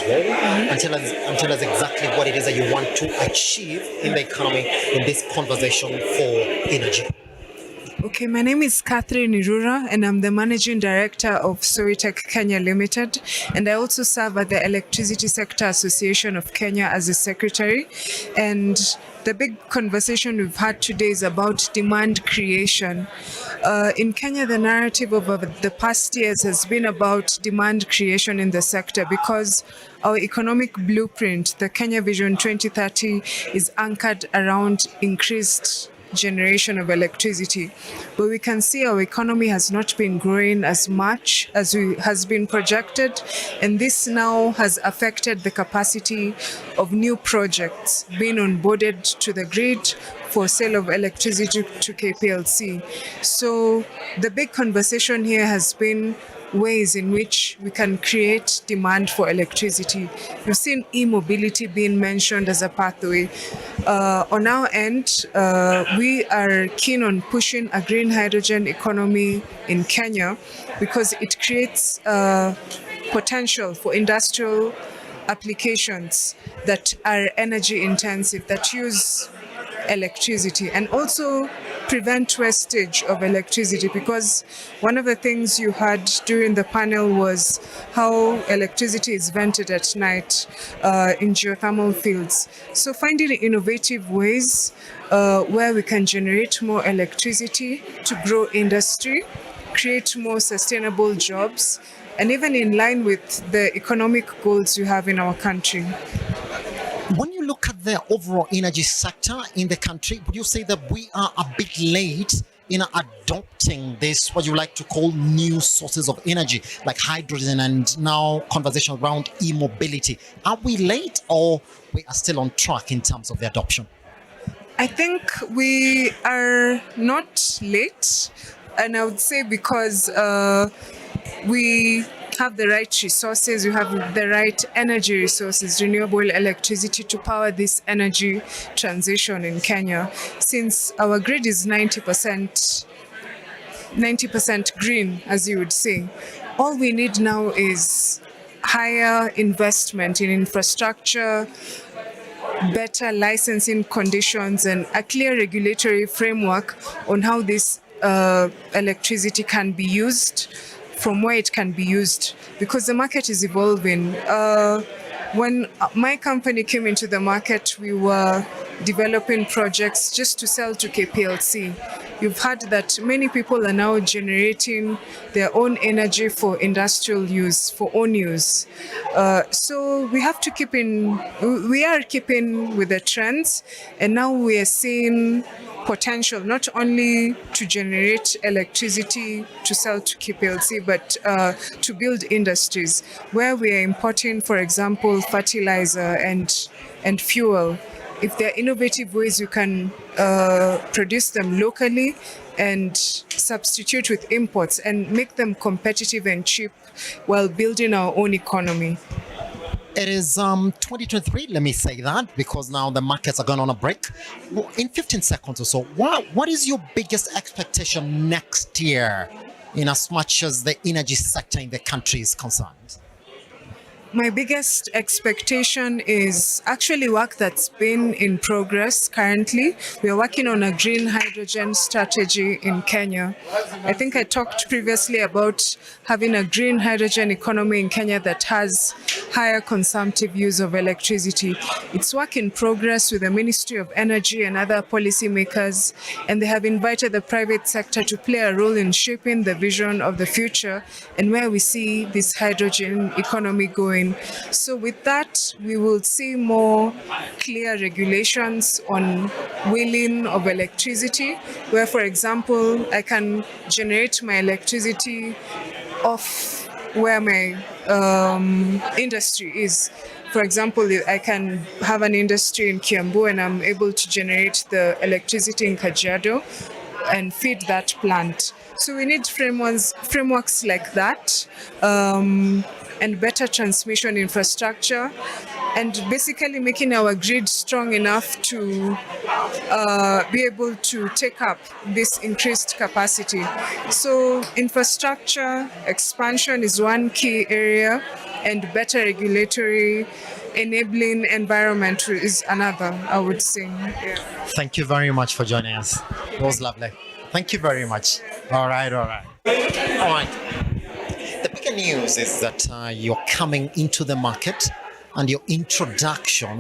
well, and tell us exactly what it is that you want to achieve in the economy in this conversation for energy. Okay, my name is Catherine Irura, and I'm the Managing Director of Soitec Kenya Limited, and I also serve at the Electricity Sector Association of Kenya as a secretary. And the big conversation we've had today is about demand creation. In Kenya, the narrative over the past years has been about demand creation in the sector because our economic blueprint, the Kenya Vision 2030, is anchored around increased generation of electricity. But we can see our economy has not been growing as much as has been projected, and this now has affected the capacity of new projects being onboarded to the grid for sale of electricity to KPLC. So the big conversation here has been ways in which we can create demand for electricity. You've seen e-mobility being mentioned as a pathway. On our end, we are keen on pushing a green hydrogen economy in Kenya because it creates potential for industrial applications that are energy intensive, that use electricity, and also prevent wastage of electricity, because one of the things you had during the panel was how electricity is vented at night in geothermal fields. So finding innovative ways where we can generate more electricity to grow industry, create more sustainable jobs, and even in line with the economic goals you have in our country. When you look at the overall energy sector in the country, would you say that we are a bit late in adopting this, what you like to call new sources of energy, like hydrogen and now conversation around e-mobility? Are we late or we are still on track in terms of the adoption? I think we are not late, and I would say because we have the right resources, you have the right energy resources, renewable electricity to power this energy transition in Kenya. Since our grid is 90% green, as you would say, all we need now is higher investment in infrastructure, better licensing conditions, and a clear regulatory framework on how this electricity can be used, from where it can be used, because the market is evolving. When my company came into the market, we were developing projects just to sell to KPLC. You've heard that many people are now generating their own energy for industrial use, for own use. So we have to we are keeping with the trends, and now we are seeing potential not only to generate electricity to sell to KPLC, but to build industries where we are importing, for example, fertilizer and fuel. If there are innovative ways you can produce them locally and substitute with imports and make them competitive and cheap while building our own economy. It is 2023, let me say that, because now the markets are going on a break. In 15 seconds or so, what is your biggest expectation next year in as much as the energy sector in the country is concerned? My biggest expectation is actually work that's been in progress currently. We are working on a green hydrogen strategy in Kenya. I think I talked previously about having a green hydrogen economy in Kenya that has higher consumptive use of electricity. It's work in progress with the Ministry of Energy and other policymakers, and they have invited the private sector to play a role in shaping the vision of the future and where we see this hydrogen economy going. So with that, we will see more clear regulations on wheeling of electricity, where, for example, I can generate my electricity off where my industry is. For example, I can have an industry in Kiambu and I'm able to generate the electricity in Kajiado and feed that plant. So we need frameworks like that, and better transmission infrastructure, and basically making our grid strong enough to be able to take up this increased capacity. So infrastructure expansion is one key area. and better regulatory enabling environment is another, I would say. Yeah. Thank you very much for joining us. It was lovely. Thank you very much. All right, all right. All right. The bigger news is that you're coming into the market and your introduction